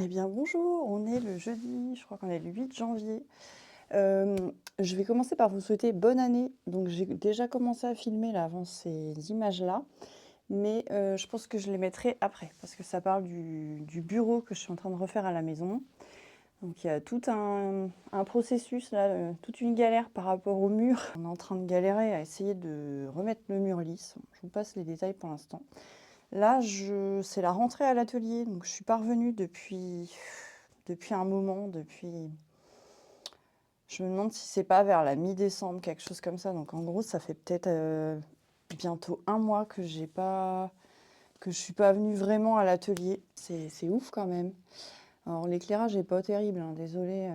Eh bien bonjour, on est le jeudi, je crois qu'on est le 8 janvier. Je vais commencer par vous souhaiter bonne année. Donc j'ai déjà commencé à filmer là avant ces images-là, mais je pense que je les mettrai après parce que ça parle du bureau que je suis en train de refaire à la maison. Donc il y a tout un processus là, toute une galère par rapport au mur. On est en train de galérer à essayer de remettre le mur lisse. Je vous passe les détails pour l'instant. Là, c'est la rentrée à l'atelier, donc je suis pas revenue depuis un moment, je me demande si c'est pas vers la mi-décembre, quelque chose comme ça. Donc en gros, ça fait peut-être, bientôt un mois que je suis pas venue vraiment à l'atelier. C'est ouf quand même. Alors l'éclairage est pas terrible, hein, désolée,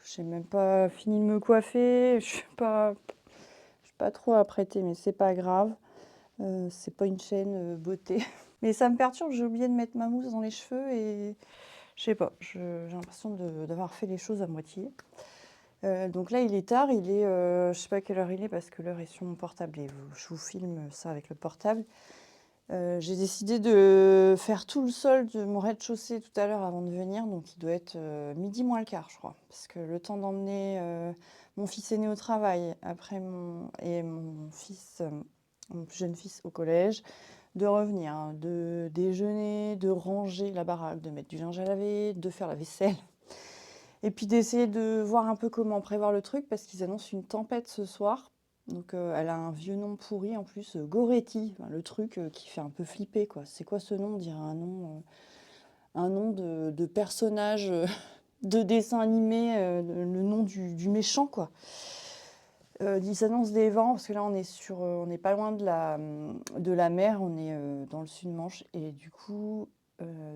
j'ai même pas fini de me coiffer, je suis pas trop apprêtée, mais c'est pas grave. C'est pas une chaîne, beauté. Mais ça me perturbe, j'ai oublié de mettre ma mousse dans les cheveux et je sais pas, j'ai l'impression d'avoir fait les choses à moitié. Donc là, il est tard, je sais pas quelle heure il est parce que l'heure est sur mon portable et je vous filme ça avec le portable. J'ai décidé de faire tout le sol de mon rez-de-chaussée tout à l'heure avant de venir, donc il doit être, 12 moins le quart, je crois. Parce que le temps d'emmener, mon fils aîné au travail, après mon plus jeune fils au collège, de revenir, hein, de déjeuner, de ranger la baraque, de mettre du linge à laver, de faire la vaisselle et puis d'essayer de voir un peu comment prévoir le truc parce qu'ils annoncent une tempête ce soir. Donc elle a un vieux nom pourri en plus, Goretti, enfin, le truc, qui fait un peu flipper quoi. C'est quoi ce nom? On dirait un nom de personnage, de dessin animé, le nom du méchant quoi. Ils annoncent des vents parce que là on n'est pas loin de la mer, on est, dans le sud-Manche et du coup,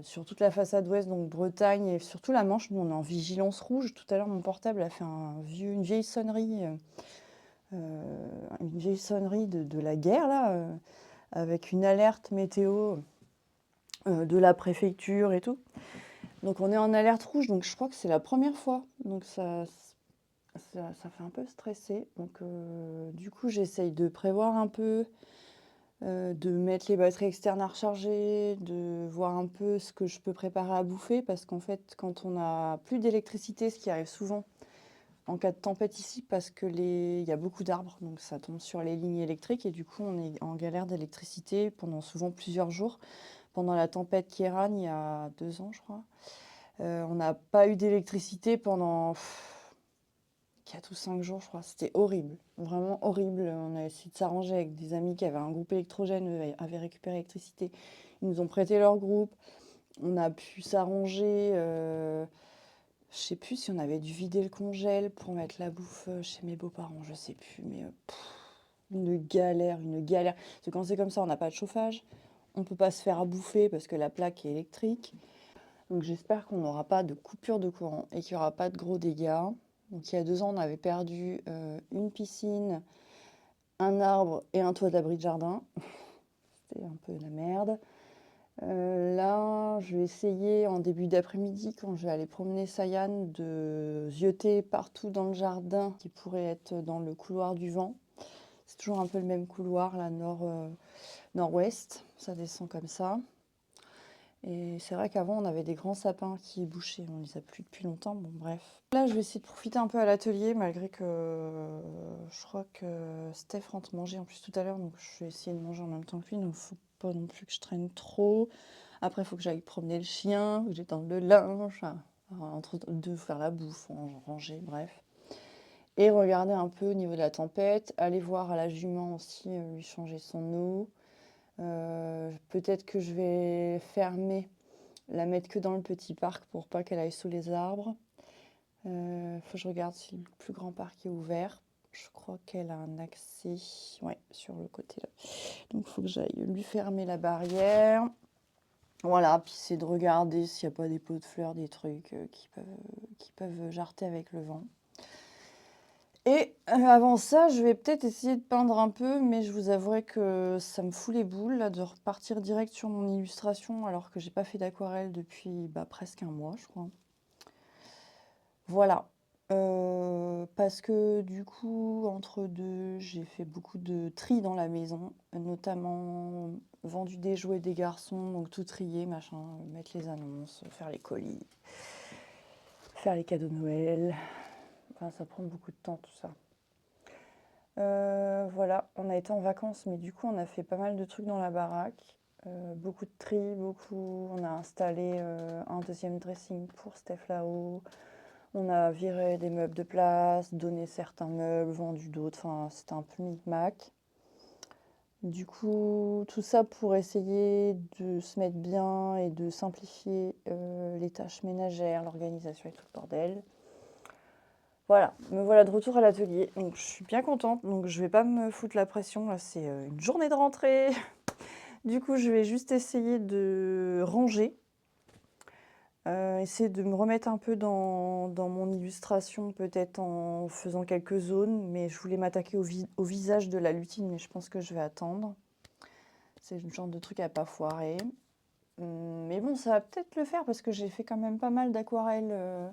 sur toute la façade ouest, donc Bretagne et surtout la Manche, nous on est en vigilance rouge. Tout à l'heure mon portable a fait une vieille sonnerie, de la guerre là, avec une alerte météo, de la préfecture et tout. Donc on est en alerte rouge, donc je crois que c'est la première fois, donc ça fait un peu stresser. Donc du coup, j'essaye de prévoir un peu, de mettre les batteries externes à recharger, de voir un peu ce que je peux préparer à bouffer parce qu'en fait, quand on a plus d'électricité, ce qui arrive souvent en cas de tempête ici parce que il y a beaucoup d'arbres, donc ça tombe sur les lignes électriques et du coup, on est en galère d'électricité pendant souvent plusieurs jours. Pendant la tempête Kieran, il y a 2 ans, je crois, on n'a pas eu d'électricité pendant 4 ou 5 jours, je crois. C'était horrible, vraiment horrible. On a essayé de s'arranger avec des amis qui avaient un groupe électrogène, eux avaient récupéré l'électricité. Ils nous ont prêté leur groupe. On a pu s'arranger. Je sais plus si on avait dû vider le congèle pour mettre la bouffe chez mes beaux-parents, je sais plus. Mais une galère, une galère. Parce que quand c'est comme ça, on n'a pas de chauffage. On peut pas se faire à bouffer parce que la plaque est électrique. Donc j'espère qu'on n'aura pas de coupure de courant et qu'il n'y aura pas de gros dégâts. Donc il y a 2 ans, on avait perdu une piscine, un arbre et un toit d'abri de jardin. C'était un peu la merde. Là, je vais essayer en début d'après-midi, quand je vais aller promener Sayan, de zioter partout dans le jardin qui pourrait être dans le couloir du vent. C'est toujours un peu le même couloir, là, nord-ouest. Ça descend comme ça. Et c'est vrai qu'avant, on avait des grands sapins qui bouchaient. On les a plus depuis longtemps. Bon, bref. Là, je vais essayer de profiter un peu à l'atelier, malgré que je crois que Steph rentre manger en plus tout à l'heure. Donc, je vais essayer de manger en même temps que lui. Donc, faut pas non plus que je traîne trop. Après, il faut que j'aille promener le chien, que j'étende le linge, entre deux, faire la bouffe, ranger, bref. Et regarder un peu au niveau de la tempête. Aller voir à la jument aussi, lui changer son eau. Peut-être que je vais la mettre que dans le petit parc pour pas qu'elle aille sous les arbres. Faut que je regarde si le plus grand parc est ouvert. Je crois qu'elle a un accès, ouais, sur le côté là. Donc il faut que j'aille lui fermer la barrière. Voilà, puis c'est de regarder s'il n'y a pas des pots de fleurs, des trucs qui peuvent jarter avec le vent. Et avant ça, je vais peut-être essayer de peindre un peu, mais je vous avouerai que ça me fout les boules là, de repartir direct sur mon illustration alors que j'ai pas fait d'aquarelle depuis presque un mois, je crois. Voilà. Parce que du coup, entre 2, j'ai fait beaucoup de tri dans la maison, notamment vendu des jouets des garçons, donc tout trier, machin, mettre les annonces, faire les colis, faire les cadeaux de Noël. Enfin, ça prend beaucoup de temps tout ça. Voilà, on a été en vacances, mais du coup, on a fait pas mal de trucs dans la baraque. Beaucoup de tri, on a installé un deuxième dressing pour Steph là-haut. On a viré des meubles de place, donné certains meubles, vendu d'autres. Enfin, c'était un peu micmac. Du coup, tout ça pour essayer de se mettre bien et de simplifier les tâches ménagères, l'organisation et tout le bordel. Voilà, me voilà de retour à l'atelier. Donc, je suis bien contente. Donc, je vais pas me foutre la pression. Là, c'est une journée de rentrée. Du coup, je vais juste essayer de ranger. Essayer de me remettre un peu dans mon illustration, peut-être en faisant quelques zones, mais je voulais m'attaquer au visage de la lutine, mais je pense que je vais attendre. C'est le genre de truc à pas foirer. Mais bon, ça va peut-être le faire parce que j'ai fait quand même pas mal d'aquarelles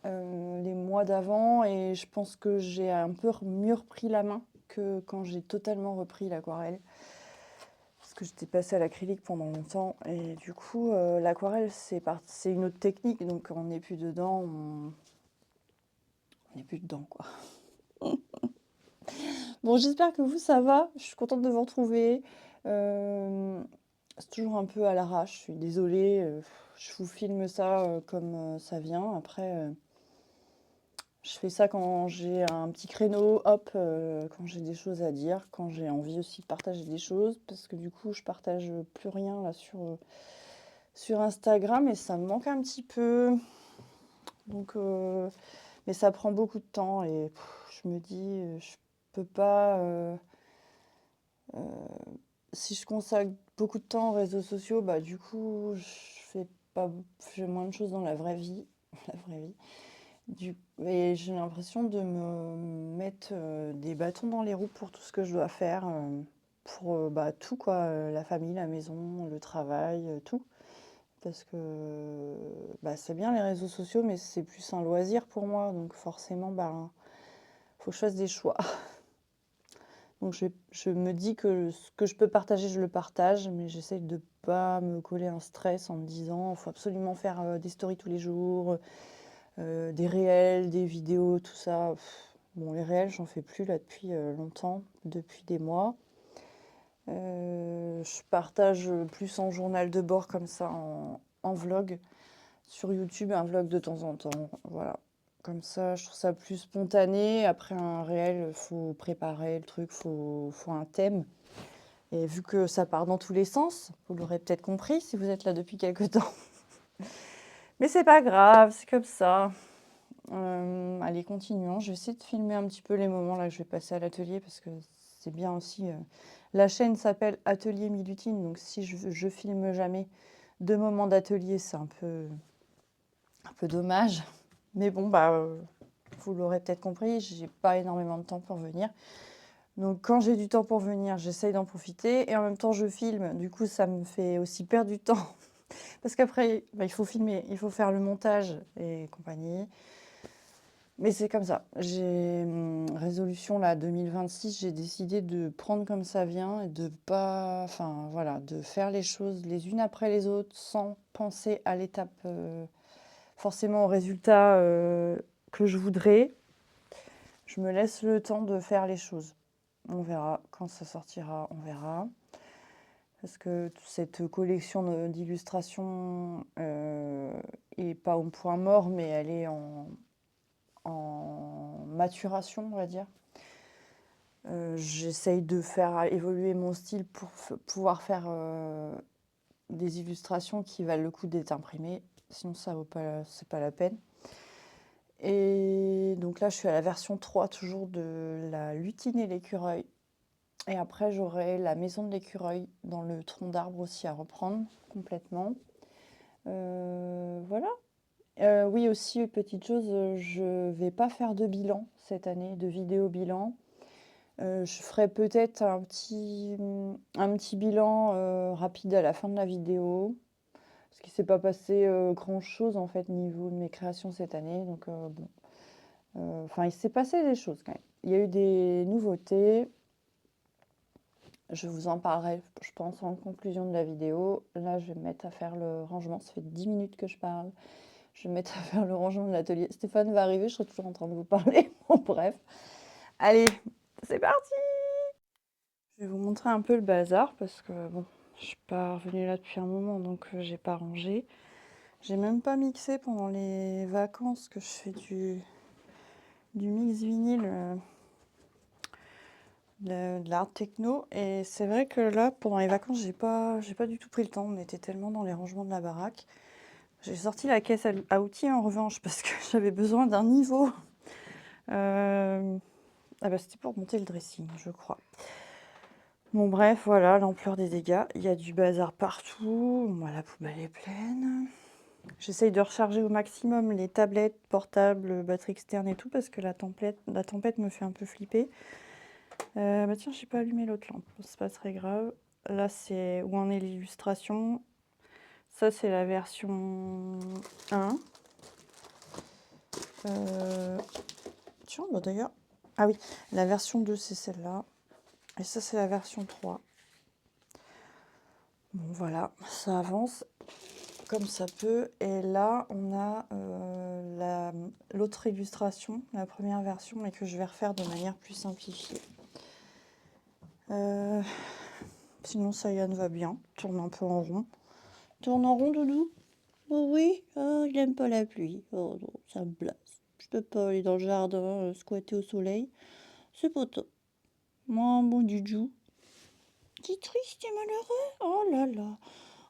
les mois d'avant et je pense que j'ai un peu mieux repris la main que quand j'ai totalement repris l'aquarelle. Parce que j'étais passée à l'acrylique pendant longtemps et du coup l'aquarelle c'est une autre technique, donc on n'est plus dedans, on n'est plus dedans quoi. Bon, j'espère que vous ça va, je suis contente de vous retrouver. C'est toujours un peu à l'arrache, je suis désolée, je vous filme ça comme ça vient. Après, je fais ça quand j'ai un petit créneau, hop, quand j'ai des choses à dire, quand j'ai envie aussi de partager des choses, parce que du coup, je partage plus rien là sur Instagram et ça me manque un petit peu. Donc, mais ça prend beaucoup de temps et je me dis, je peux pas. Euh, si je consacre beaucoup de temps aux réseaux sociaux, bah du coup, je fais moins de choses dans la vraie vie, la vraie vie. Et j'ai l'impression de me mettre des bâtons dans les roues pour tout ce que je dois faire, pour bah, tout quoi, la famille, la maison, le travail, tout. Parce que bah, c'est bien les réseaux sociaux, mais c'est plus un loisir pour moi, donc forcément, bah, faut que je fasse des choix. Donc je me dis que ce que je peux partager, je le partage, mais j'essaye de pas me coller un stress en me disant, il faut absolument faire des stories tous les jours, des réels, des vidéos, tout ça. Bon, les réels, j'en fais plus là depuis longtemps, depuis des mois. Je partage plus en journal de bord comme ça, en vlog. Sur YouTube, un vlog de temps en temps. Voilà. Comme ça, je trouve ça plus spontané. Après un réel, faut préparer le truc, faut un thème. Et vu que ça part dans tous les sens, vous l'aurez peut-être compris si vous êtes là depuis quelque temps. Mais c'est pas grave, c'est comme ça. Allez, continuons. Je vais essayer de filmer un petit peu les moments là que je vais passer à l'atelier parce que c'est bien aussi. La chaîne s'appelle Atelier Milutine, donc si je filme jamais de moments d'atelier, c'est un peu dommage. Mais bon, bah, vous l'aurez peut-être compris, j'ai pas énormément de temps pour venir. Donc quand j'ai du temps pour venir, j'essaye d'en profiter et en même temps je filme. Du coup, ça me fait aussi perdre du temps parce qu'après, bah, il faut filmer, il faut faire le montage et compagnie. Mais c'est comme ça. J'ai résolution là 2026, j'ai décidé de prendre comme ça vient et de pas, enfin voilà, de faire les choses les unes après les autres sans penser à l'étape, forcément au résultat que je voudrais. Je me laisse le temps de faire les choses. On verra quand ça sortira, on verra. Parce que cette collection d'illustrations est pas au point mort, mais elle est en maturation, on va dire. J'essaye de faire évoluer mon style pour pouvoir faire des illustrations qui valent le coup d'être imprimées. Sinon, ça vaut pas, c'est pas la peine. Et donc là, je suis à la version 3 toujours de la lutine et l'écureuil. Et après, j'aurai la maison de l'écureuil dans le tronc d'arbre aussi à reprendre complètement. Voilà. Oui, aussi, petite chose, je vais pas faire de bilan cette année, de vidéo bilan. Je ferai peut-être un petit bilan rapide à la fin de la vidéo. Parce qu'il ne s'est pas passé grand-chose en fait niveau de mes créations cette année. Donc bon, Enfin, il s'est passé des choses quand même. Il y a eu des nouveautés. Je vous en parlerai, je pense, en conclusion de la vidéo. Là, je vais me mettre à faire le rangement. Ça fait 10 minutes que je parle. Je vais me mettre à faire le rangement de l'atelier. Stéphane va arriver, je serai toujours en train de vous parler. Bon, bref. Allez, c'est parti! Je vais vous montrer un peu le bazar parce que, bon, je suis pas revenue là depuis un moment, donc j'ai pas rangé. J'ai même pas mixé pendant les vacances que je fais du mix vinyle, de l'art techno. Et c'est vrai que là, pendant les vacances, j'ai pas du tout pris le temps. On était tellement dans les rangements de la baraque. J'ai sorti la caisse à outils en revanche parce que j'avais besoin d'un niveau. Ah bah c'était pour monter le dressing, je crois. Bon bref, voilà l'ampleur des dégâts. Il y a du bazar partout. Moi, la poubelle est pleine. J'essaye de recharger au maximum les tablettes, portables, batterie externe et tout parce que la tempête me fait un peu flipper. Bah tiens, j'ai pas allumé l'autre lampe, c'est pas très grave. Là, c'est où en est l'illustration. Ça, c'est la version 1. Tiens, bah d'ailleurs... Ah oui, la version 2, c'est celle-là. Et ça, c'est la version 3. Bon, voilà, ça avance comme ça peut. Et là, on a l'autre illustration, la première version, mais que je vais refaire de manière plus simplifiée. Sinon, Sayane va bien, tourne un peu en rond. Tourne en rond, Doudou? Oh oui, oh, il aime pas la pluie. Oh non, ça me blasse. Je peux pas aller dans le jardin, squatter au soleil. C'est pas top. Moi, bon Dudou. T'es triste et malheureux? Oh là là.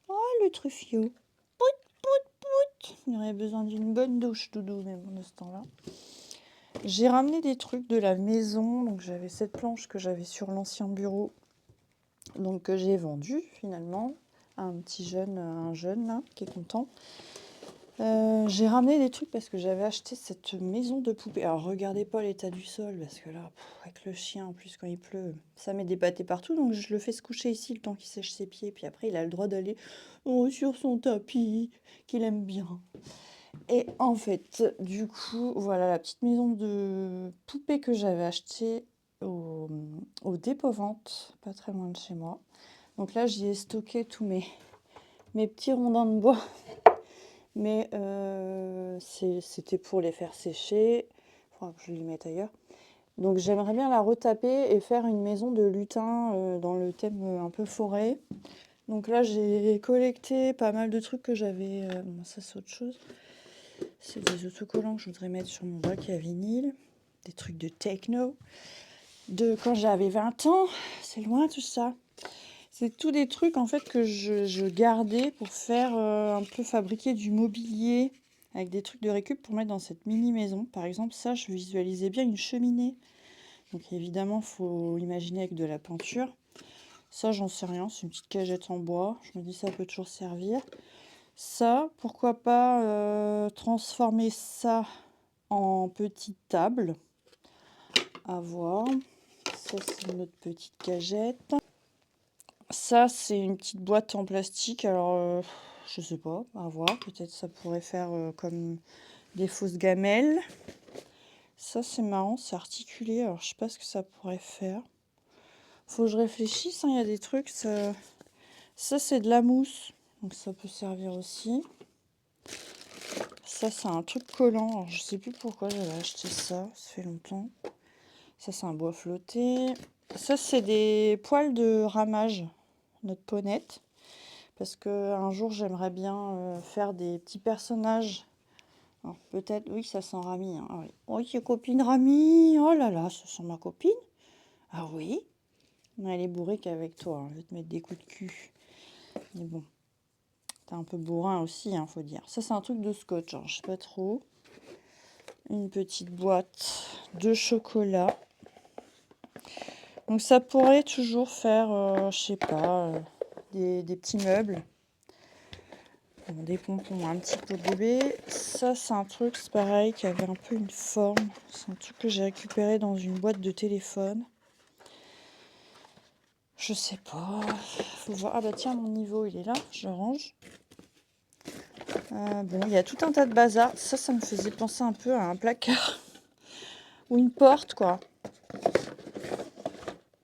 Oh, le truffio. Pout, pout, pout. Il aurait besoin d'une bonne douche, Doudou, même de ce temps-là. J'ai ramené des trucs de la maison. Donc, j'avais cette planche que j'avais sur l'ancien bureau. Donc, que j'ai vendue, finalement, à un jeune, là, qui est content. J'ai ramené des trucs parce que j'avais acheté cette maison de poupée. Alors, regardez pas l'état du sol, parce que là, avec le chien, en plus, quand il pleut, ça met des pâtés partout. Donc, je le fais se coucher ici le temps qu'il sèche ses pieds. Puis après, il a le droit d'aller sur son tapis, qu'il aime bien. Et en fait, du coup, voilà la petite maison de poupée que j'avais achetée au dépôt-vente, pas très loin de chez moi. Donc là, j'y ai stocké tous mes petits rondins de bois. Mais c'était pour les faire sécher. Il faudra que je les mette ailleurs. Donc j'aimerais bien la retaper et faire une maison de lutin dans le thème un peu forêt. Donc là, j'ai collecté pas mal de trucs que j'avais... bon, ça, c'est autre chose. C'est des autocollants que je voudrais mettre sur mon bac à vinyle. Des trucs de techno. De quand j'avais 20 ans. C'est loin tout ça. C'est tous des trucs en fait que je gardais pour faire un peu fabriquer du mobilier avec des trucs de récup pour mettre dans cette mini maison. Par exemple, ça, je visualisais bien une cheminée. Donc évidemment, il faut imaginer avec de la peinture. Ça, j'en sais rien, c'est une petite cagette en bois. Je me dis ça peut toujours servir. Ça, pourquoi pas transformer ça en petite table. À voir. Ça, c'est notre petite cagette. Ça, c'est une petite boîte en plastique. Alors, je sais pas, à voir. Peut-être ça pourrait faire comme des fausses gamelles. Ça, c'est marrant, c'est articulé. Alors, je sais pas ce que ça pourrait faire. Faut que je réfléchisse, hein. Il y a des trucs. Ça, c'est de la mousse. Donc, ça peut servir aussi. Ça, c'est un truc collant. Alors, je sais plus pourquoi j'avais acheté ça. Ça fait longtemps. Ça, c'est un bois flotté. Ça, c'est des poils de ramage. Notre ponette. Parce qu'un jour, j'aimerais bien faire des petits personnages. Alors, peut-être, oui, ça sent Rami. Hein. Ah, oui. Oh, c'est copine Rami. Oh là là, ça sent ma copine. Ah oui. Elle est bourrée qu'avec toi. Hein. Je vais te mettre des coups de cul. Mais bon. T'es un peu bourrin aussi, hein, faut dire. Ça, c'est un truc de scotch. Hein, je sais pas trop. Une petite boîte de chocolat. Donc, ça pourrait toujours faire, je sais pas, des petits meubles. Bon, des pompons, un petit pot de bébé. Ça, c'est un truc, c'est pareil, qui avait un peu une forme. C'est un truc que j'ai récupéré dans une boîte de téléphone. Je sais pas. Faut voir. Ah bah tiens, mon niveau, il est là. Je range. Bon, il y a tout un tas de bazar. Ça me faisait penser un peu à un placard. ou une porte, quoi.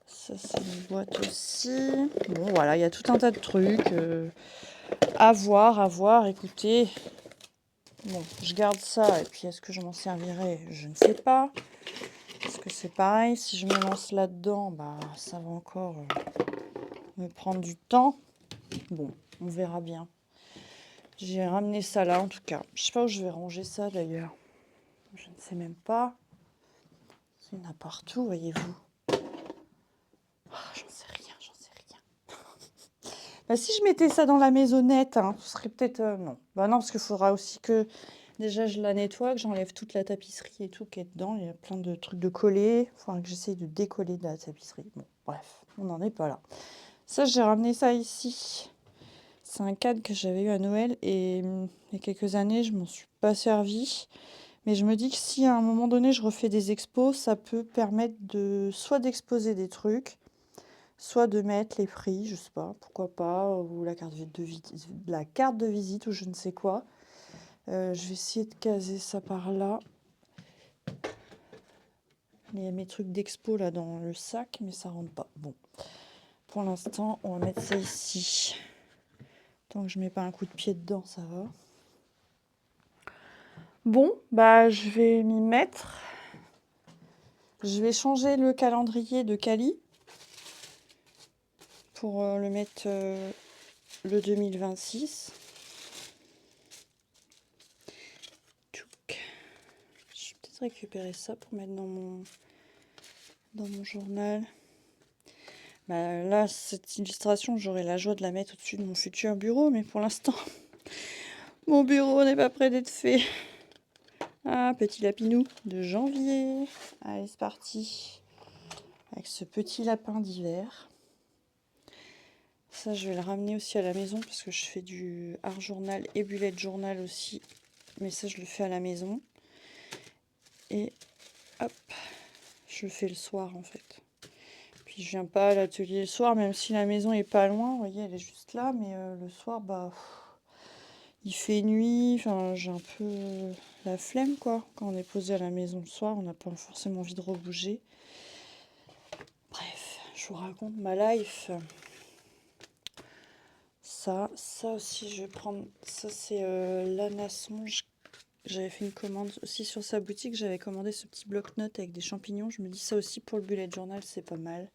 Ça, c'est une boîte aussi. Bon, voilà, il y a tout un tas de trucs. À voir, écoutez. Bon, je garde ça, et puis est-ce que je m'en servirai? Je ne sais pas. Parce que c'est pareil, si je me lance là-dedans, bah, ça va encore me prendre du temps. Bon, on verra bien. J'ai ramené ça là, en tout cas. Je sais pas où je vais ranger ça, d'ailleurs. Je ne sais même pas. Il y en a partout, voyez-vous. J'en sais rien. Bah, si je mettais ça dans la maisonnette, hein, ce serait peut-être... non. Bah non, parce qu'il faudra aussi que... Déjà, je la nettoie, que j'enlève toute la tapisserie et tout qui est dedans. Il y a plein de trucs de coller. Il faudra que j'essaye de décoller de la tapisserie. Bon, bref, on n'en est pas là. Ça, j'ai ramené ça ici. C'est un cadre que j'avais eu à Noël et il y a quelques années, je m'en suis pas servi. Mais je me dis que si à un moment donné, je refais des expos, ça peut permettre de soit d'exposer des trucs, soit de mettre les prix, je sais pas, pourquoi pas, ou la carte de visite ou je ne sais quoi. Je vais essayer de caser ça par là. Il y a mes trucs d'expo là dans le sac, mais ça rentre pas. Bon, pour l'instant, on va mettre ça ici. Tant que je mets pas un coup de pied dedans, ça va. Bon, bah je vais m'y mettre. Je vais changer le calendrier de Kali pour le mettre le 2026. Je vais peut-être récupérer ça pour mettre dans mon journal. Bah, là, cette illustration, j'aurai la joie de la mettre au-dessus de mon futur bureau, mais pour l'instant, mon bureau n'est pas prêt d'être fait. Ah, petit lapinou de janvier. Allez, c'est parti. Avec ce petit lapin d'hiver. Ça, je vais le ramener aussi à la maison parce que je fais du art journal et bullet journal aussi. Mais ça, je le fais à la maison. Et hop, je le fais le soir en fait. Puis je viens pas à l'atelier le soir, même si la maison est pas loin. Vous voyez, elle est juste là. Mais le soir, bah, il fait nuit. Enfin, j'ai un peu la flemme quoi. Quand on est posé à la maison le soir, on n'a pas forcément envie de rebouger. Bref, je vous raconte ma life. Ça aussi, je vais prendre. Ça, c'est Lana Songe. J'avais fait une commande aussi sur sa boutique. J'avais commandé ce petit bloc-notes avec des champignons. Je me dis ça aussi pour le bullet journal, c'est pas mal.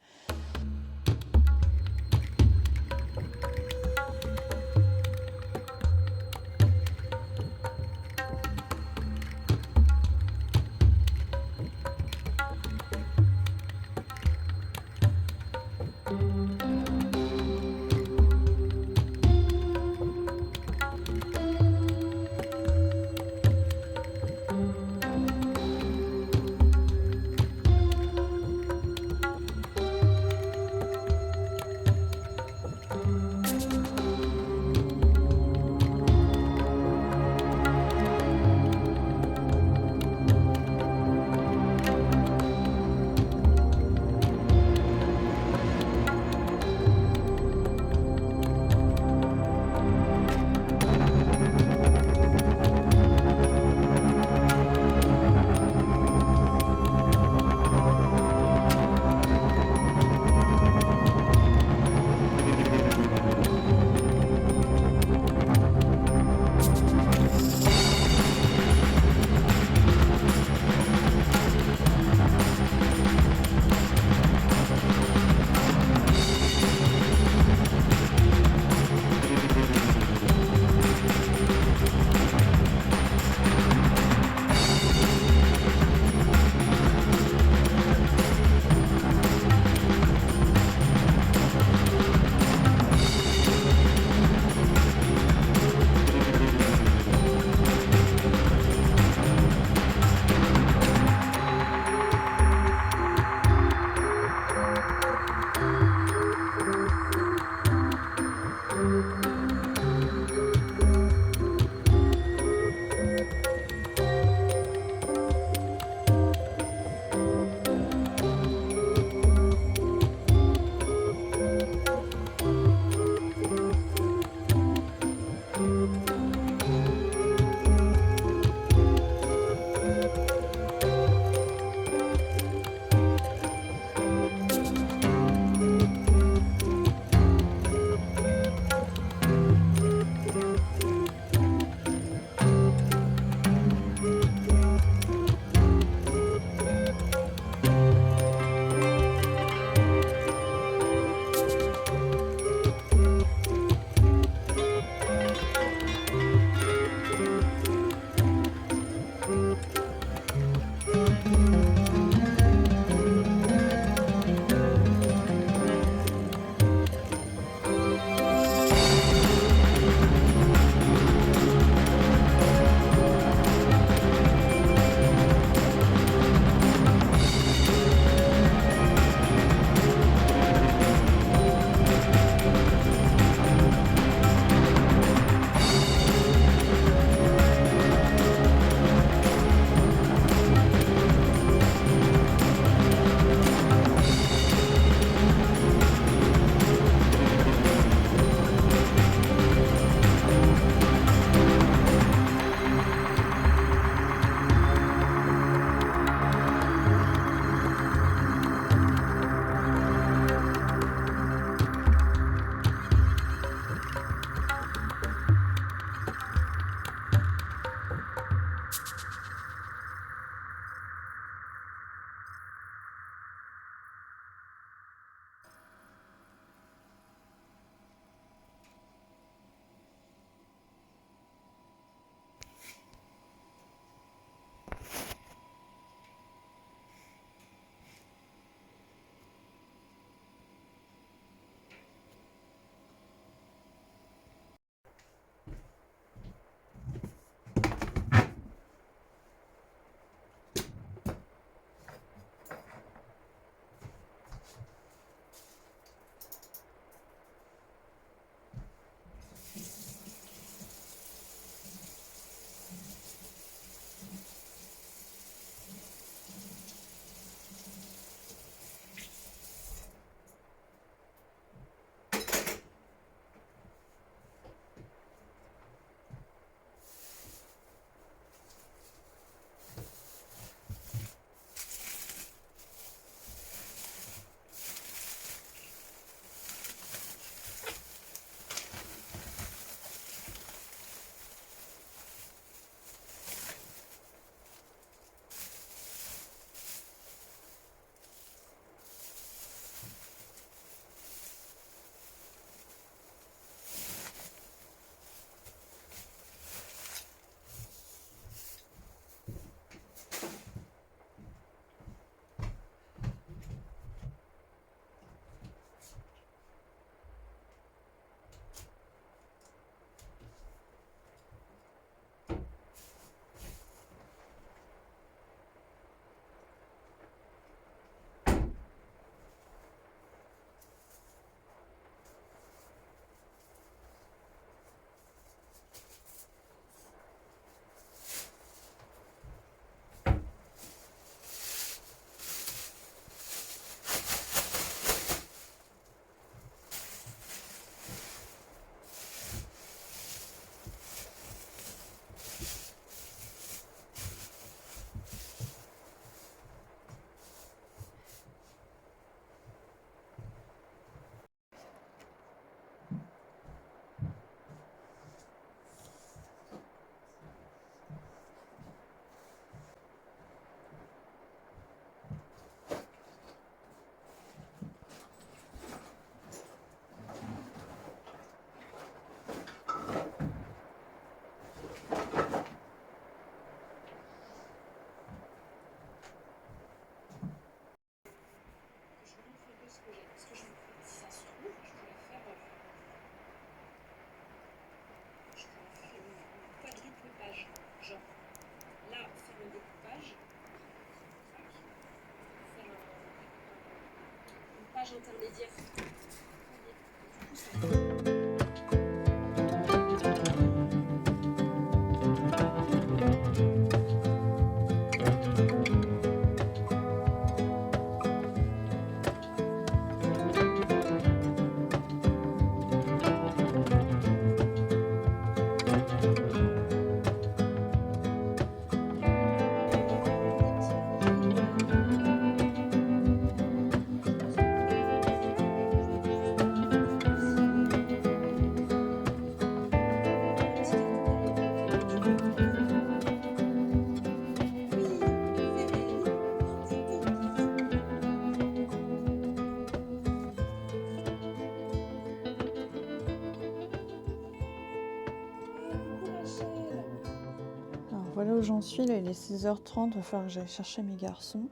Alors voilà où j'en suis, là il est 6h30, il va falloir que j'aille chercher mes garçons.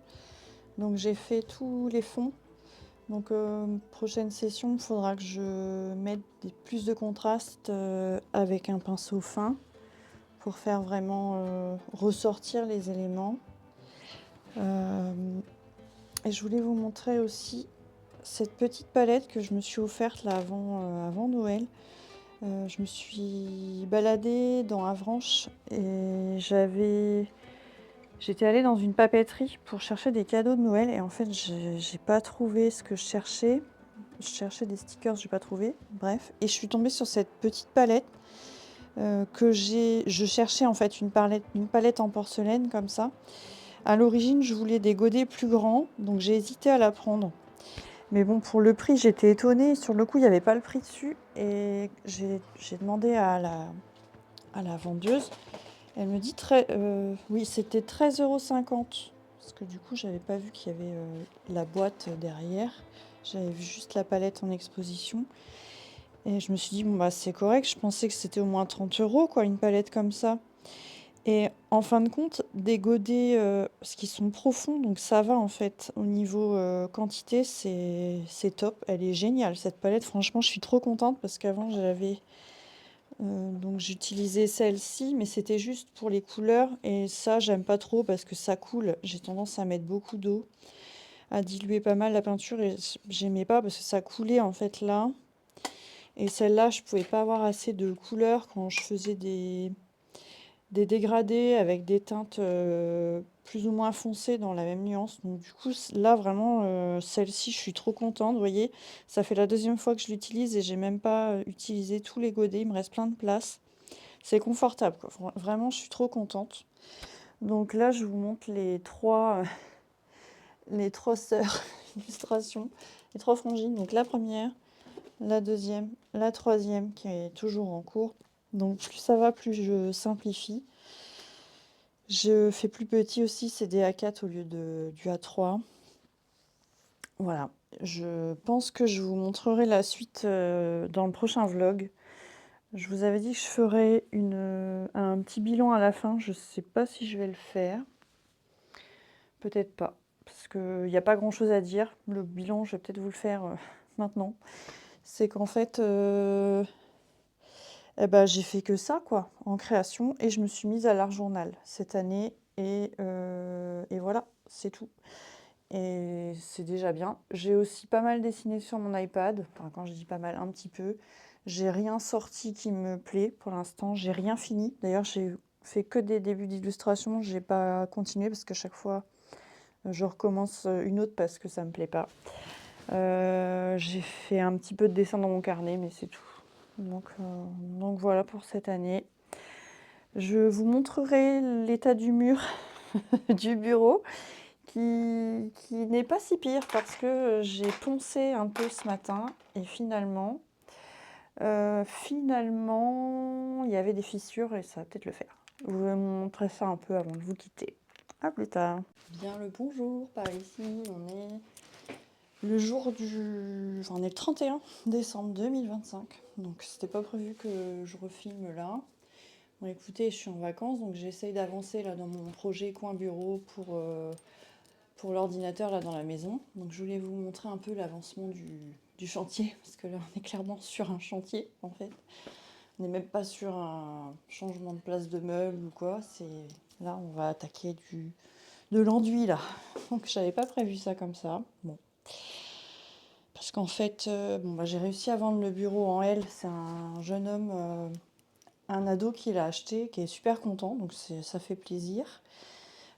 Donc j'ai fait tous les fonds. Donc prochaine session, il faudra que je mette plus de contraste avec un pinceau fin pour faire vraiment ressortir les éléments. Et je voulais vous montrer aussi cette petite palette que je me suis offerte là avant Noël. Je me suis baladée dans Avranches et j'étais allée dans une papeterie pour chercher des cadeaux de Noël et en fait j'ai pas trouvé ce que je cherchais. Je cherchais des stickers, j'ai pas trouvé. Bref, et je suis tombée sur cette petite palette je cherchais en fait une palette en porcelaine comme ça. À l'origine, je voulais des godets plus grands, donc j'ai hésité à la prendre. Mais bon, pour le prix, j'étais étonnée. Sur le coup, il n'y avait pas le prix dessus. Et j'ai demandé à la vendeuse. Elle me dit, oui, c'était 13,50 €. Parce que du coup, j'avais pas vu qu'il y avait la boîte derrière. J'avais vu juste la palette en exposition. Et je me suis dit, bon, bah, c'est correct. Je pensais que c'était au moins 30 €, quoi, une palette comme ça. Et en fin de compte, des godets, parce qu'ils sont profonds, donc ça va en fait. Au niveau quantité, c'est top. Elle est géniale cette palette. Franchement, je suis trop contente parce qu'avant donc j'utilisais celle-ci, mais c'était juste pour les couleurs. Et ça, j'aime pas trop parce que ça coule. J'ai tendance à mettre beaucoup d'eau, à diluer pas mal la peinture et j'aimais pas parce que ça coulait en fait là. Et celle-là, je pouvais pas avoir assez de couleurs quand je faisais des dégradés avec des teintes plus ou moins foncées dans la même nuance. Donc du coup, là vraiment, celle-ci, je suis trop contente. Vous voyez, ça fait la deuxième fois que je l'utilise et j'ai même pas utilisé tous les godets. Il me reste plein de place. C'est confortable, quoi. Vraiment, je suis trop contente. Donc là, je vous montre les trois sœurs illustrations, les trois frangines. Donc la première, la deuxième, la troisième qui est toujours en cours. Donc plus ça va, plus je simplifie. Je fais plus petit aussi, c'est des A4 au lieu du A3. Voilà, je pense que je vous montrerai la suite dans le prochain vlog. Je vous avais dit que je ferais un petit bilan à la fin. Je ne sais pas si je vais le faire. Peut-être pas, parce qu'il n'y a pas grand-chose à dire. Le bilan, je vais peut-être vous le faire maintenant. C'est qu'en fait, eh ben, j'ai fait que ça, quoi, en création. Et je me suis mise à l'art journal cette année. Et voilà, c'est tout. Et c'est déjà bien. J'ai aussi pas mal dessiné sur mon iPad. Enfin, quand je dis pas mal, un petit peu. J'ai rien sorti qui me plaît pour l'instant. J'ai rien fini. D'ailleurs, j'ai fait que des débuts d'illustration. J'ai pas continué parce qu'à chaque fois, je recommence une autre parce que ça me plaît pas. J'ai fait un petit peu de dessin dans mon carnet, mais c'est tout. Donc voilà pour cette année. Je vous montrerai l'état du mur du bureau qui n'est pas si pire parce que j'ai poncé un peu ce matin et finalement, il y avait des fissures et ça va peut-être le faire. Je vais vous montrer ça un peu avant de vous quitter. À plus tard. Bien le bonjour par ici, on est le jour on est le 31 décembre 2025, donc c'était pas prévu que je refilme là. Bon écoutez, je suis en vacances, donc j'essaye d'avancer là dans mon projet coin bureau pour l'ordinateur là dans la maison. Donc je voulais vous montrer un peu l'avancement du chantier, parce que là on est clairement sur un chantier en fait. On n'est même pas sur un changement de place de meubles ou quoi, là on va attaquer de l'enduit là. Donc j'avais pas prévu ça comme ça. Bon. Parce qu'en fait, bon, bah, j'ai réussi à vendre le bureau en L. C'est un jeune homme, un ado qui l'a acheté, qui est super content, donc ça fait plaisir.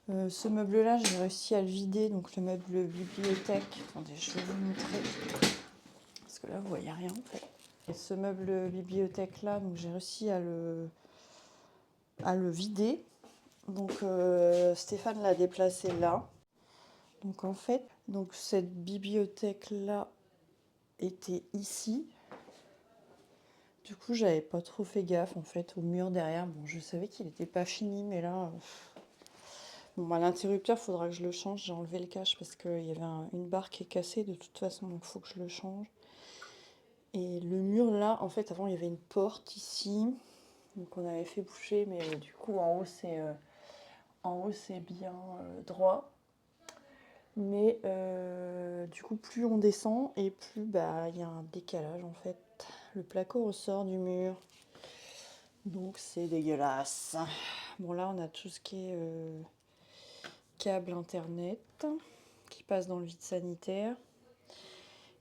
Ce meuble-là, j'ai réussi à le vider, donc le meuble bibliothèque. Attendez, je vais vous montrer. Parce que là, vous voyez rien en fait. Et ce meuble bibliothèque-là, donc j'ai réussi à le vider. Donc Stéphane l'a déplacé là. Donc en fait, donc cette bibliothèque-là était ici. Du coup, j'avais pas trop fait gaffe en fait au mur derrière. Bon, je savais qu'il n'était pas fini, mais là, bon, bah, l'interrupteur, faudra que je le change. J'ai enlevé le cache parce qu'il y avait une barre qui est cassée de toute façon, donc il faut que je le change. Et le mur là, en fait, avant il y avait une porte ici, donc on avait fait boucher, mais du coup en haut c'est bien droit. Mais du coup, plus on descend et plus bah il y a un décalage en fait. Le placo ressort du mur, donc c'est dégueulasse. Bon là, on a tout ce qui est câble internet qui passe dans le vide sanitaire.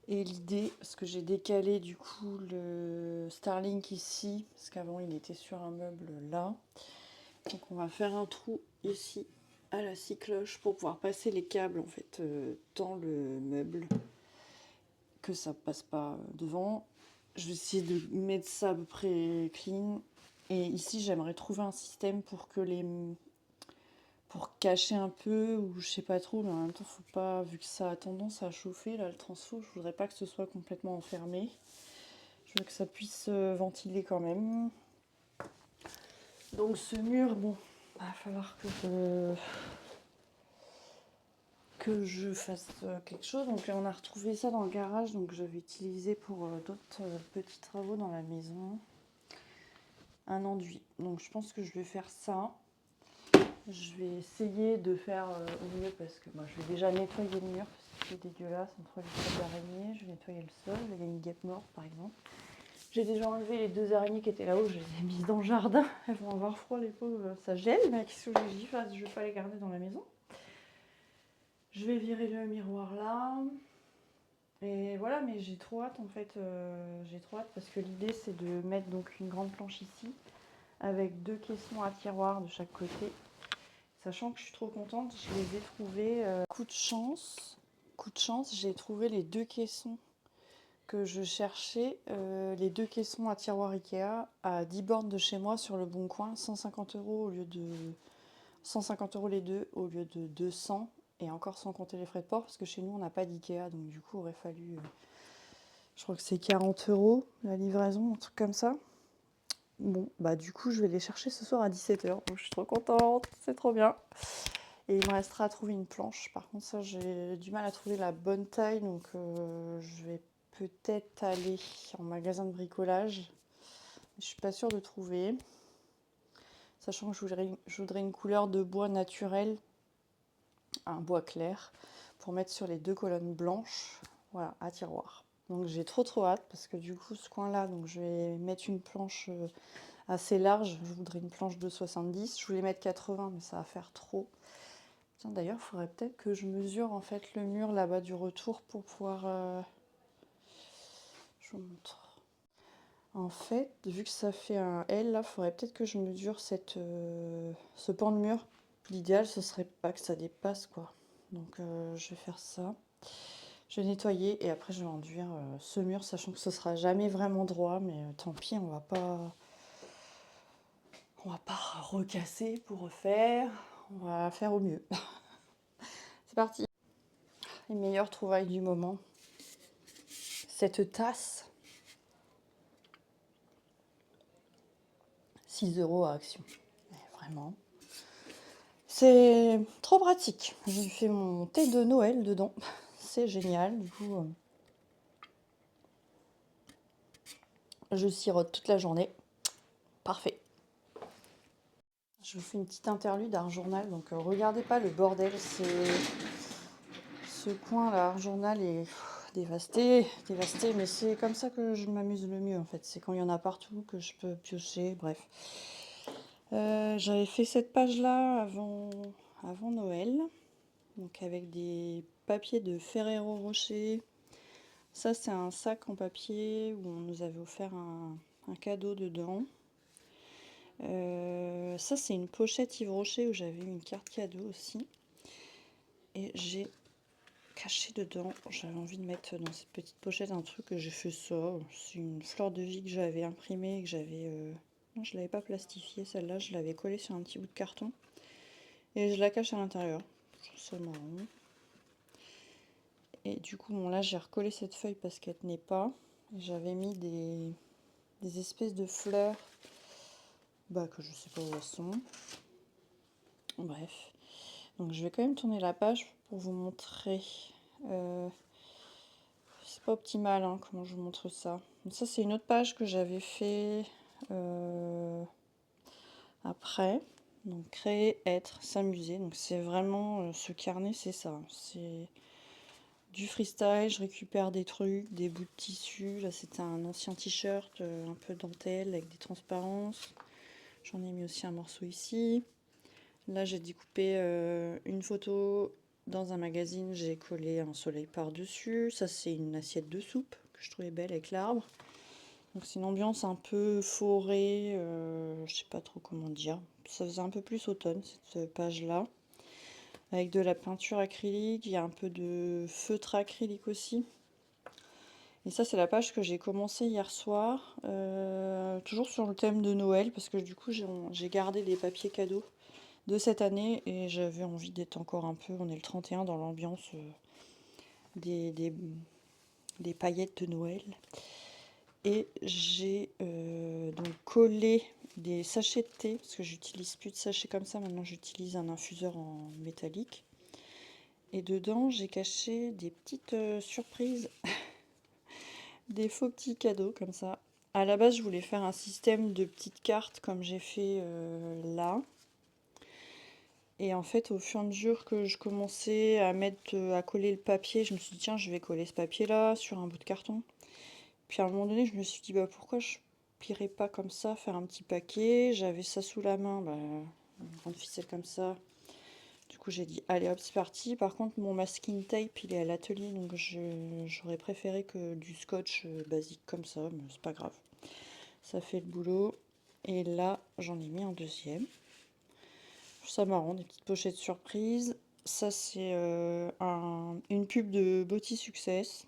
Et l'idée, parce que j'ai décalé du coup le Starlink ici, parce qu'avant il était sur un meuble là. Donc on va faire un trou ici à la scie cloche pour pouvoir passer les câbles en fait dans le meuble, que ça passe pas devant. Je vais essayer de mettre ça à peu près clean. Et ici j'aimerais trouver un système pour que pour cacher un peu, ou je sais pas trop, mais en même temps faut pas, vu que ça a tendance à chauffer là le transfo, je voudrais pas que ce soit complètement enfermé. Je veux que ça puisse ventiler quand même. Donc ce mur, bon, va falloir que je fasse quelque chose. Donc là on a retrouvé ça dans le garage, donc je vais utiliser pour d'autres petits travaux dans la maison un enduit. Donc je pense que je vais faire ça. Je vais essayer de faire au mieux parce que moi je vais déjà nettoyer le mur parce que c'est dégueulasse entre les trappes d'araignées. Je vais nettoyer le sol. Il y a une guêpe morte par exemple. J'ai déjà enlevé les 2 araignées qui étaient là-haut. Je les ai mises dans le jardin. Elles vont avoir froid les pauvres. Ça gèle, mais qu'est-ce que j'y fasse? Je vais pas les garder dans la maison. Je vais virer le miroir là. Et voilà, mais j'ai trop hâte en fait. J'ai trop hâte parce que l'idée c'est de mettre donc une grande planche ici avec 2 caissons à tiroirs de chaque côté. Sachant que je suis trop contente, je les ai trouvés. Coup de chance, j'ai trouvé les 2 caissons que je cherchais. Les 2 caissons à tiroir Ikea à 10 bornes de chez moi sur le Bon Coin, 150 € au lieu de 150 € les deux au lieu de 200, et encore sans compter les frais de port parce que chez nous on n'a pas d'Ikea, donc du coup il aurait fallu, je crois que c'est 40 € la livraison, un truc comme ça. Bon, bah du coup je vais les chercher ce soir à 17 h, donc je suis trop contente, c'est trop bien. Et il me restera à trouver une planche. Par contre ça j'ai du mal à trouver la bonne taille, donc je vais peut-être aller en magasin de bricolage. Je suis pas sûre de trouver. Sachant que je voudrais une couleur de bois naturel, un bois clair, pour mettre sur les 2 colonnes blanches, voilà, à tiroir. Donc j'ai trop hâte parce que du coup ce coin là, donc je vais mettre une planche assez large. Je voudrais une planche de 70. Je voulais mettre 80, mais ça va faire trop. Tiens, d'ailleurs, il faudrait peut-être que je mesure en fait le mur là-bas du retour pour pouvoir. Je vous montre. En fait, vu que ça fait un L, là, il faudrait peut-être que je mesure ce pan de mur. L'idéal, ce serait pas que ça dépasse, quoi. Donc, je vais faire ça. Je vais nettoyer et après, je vais enduire ce mur, sachant que ce sera jamais vraiment droit. Mais tant pis, on va pas recasser pour refaire. On va faire au mieux. C'est parti. Les meilleures trouvailles du moment. Cette tasse. 6 € à Action. Mais vraiment. C'est trop pratique. J'ai fait mon thé de Noël dedans. C'est génial. Du coup, je sirote toute la journée. Parfait. Je vous fais une petite interlude Art Journal. Donc, regardez pas le bordel. Ce coin là, Art Journal est dévasté. Mais c'est comme ça que je m'amuse le mieux en fait. C'est quand il y en a partout que je peux piocher. Bref. J'avais fait cette page là avant Noël. Donc avec des papiers de Ferrero Rocher, Ça, c'est un sac en papier où on nous avait offert un cadeau dedans. Ça, c'est une pochette Yves Rocher où j'avais eu une carte cadeau aussi. Et j'ai caché dedans, j'avais envie de mettre dans cette petite pochette un truc que j'ai fait ça. C'est une fleur de vie que j'avais imprimée et que j'avais... Non, je l'avais pas plastifiée celle-là, je l'avais collée sur un petit bout de carton. Et je la cache à l'intérieur. Je trouve ça marrant. Et du coup, bon là, j'ai recollé cette feuille parce qu'elle tenait pas. J'avais mis des espèces de fleurs que je sais pas où elles sont. Bref. Donc je vais quand même tourner la page pour vous montrer. C'est pas optimal hein, comment je vous montre ça. Donc ça c'est une autre page que j'avais fait après. Donc créer, être, s'amuser. Donc c'est vraiment ce carnet, c'est ça. C'est du freestyle, je récupère des trucs, des bouts de tissu. Là c'était un ancien t-shirt, un peu dentelle avec des transparences. J'en ai mis aussi un morceau ici. Là, j'ai découpé une photo dans un magazine, j'ai collé un soleil par-dessus. Ça, c'est une assiette de soupe que je trouvais belle avec l'arbre. Donc, c'est une ambiance un peu forêt, je sais pas trop comment dire. Ça faisait un peu plus automne, cette page-là. Avec de la peinture acrylique, il y a un peu de feutre acrylique aussi. Et ça, c'est la page que j'ai commencé hier soir, toujours sur le thème de Noël, parce que du coup, j'ai gardé des papiers cadeaux de cette année et j'avais envie d'être encore un peu, on est le 31 dans l'ambiance des paillettes de Noël. Et j'ai donc collé des sachets de thé, parce que j'utilise plus de sachets comme ça, maintenant j'utilise un infuseur en métallique. Et dedans j'ai caché des petites surprises, des faux petits cadeaux comme ça. À la base je voulais faire un système de petites cartes comme j'ai fait là. Et en fait, au fur et à mesure que je commençais à à coller le papier, je me suis dit, tiens, je vais coller ce papier-là sur un bout de carton. Puis à un moment donné, je me suis dit, bah, pourquoi je plierais pas comme ça, faire un petit paquet. J'avais ça sous la main, une grande ficelle comme ça. Du coup, j'ai dit, allez hop, c'est parti. Par contre, mon masking tape, il est à l'atelier, donc j'aurais préféré que du scotch basique comme ça, mais c'est pas grave. Ça fait le boulot. Et là, j'en ai mis un deuxième. Je trouve ça marrant, des petites pochettes surprises. Ça, c'est une pub de Body Success.